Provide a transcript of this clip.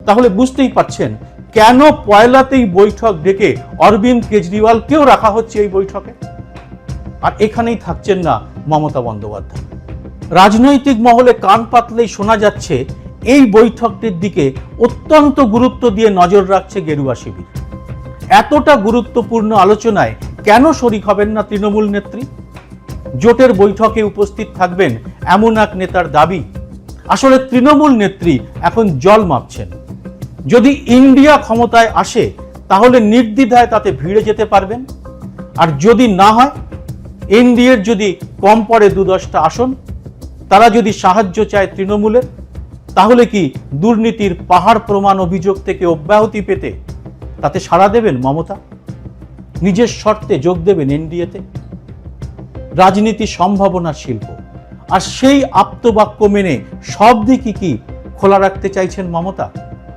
তাহলে বুঝতেই পারছেন কেন পয়লাতেই বৈঠক ডেকে অরবিন্দ কেজরিওয়ালকেও রাখা হচ্ছে এই বৈঠকে। আর এখানেই থাকছেন না মমতা বন্দ্যোপাধ্যায়। রাজনৈতিক মহলে কান পাতলেই শোনা যাচ্ছে এই বৈঠকটির দিকে অত্যন্ত গুরুত্ব দিয়ে নজর রাখছে গেরুয়া শিবির। এতটা গুরুত্বপূর্ণ আলোচনায় কেন শরিক হবেন না তৃণমূল নেত্রী? জোটের বৈঠকে উপস্থিত থাকবেন এমন এক নেতার দাবি। আসলে তৃণমূল নেত্রী এখন জল মাপছেন। যদি ইন্ডিয়া ক্ষমতায় আসে তাহলে নির্দ্বিধায় তাতে ভিড়ে যেতে পারবেন, আর যদি না হয়, এনডিএর যদি কম পড়ে 2-10টা আসন, তারা যদি সাহায্য চায় তৃণমূলের, তাহলে কি দুর্নীতির পাহাড় প্রমাণ অভিযোগ থেকে অব্যাহতি পেতে তাতে সাড়া দেবেন মমতা? নিজের শর্তে যোগ দেবেন এনডিএতে? রাজনীতি সম্ভাবনার শিল্প, আর সেই আপ্তবাক্য মেনে সব দিকই কি খোলা রাখতে চাইছেন মমতা?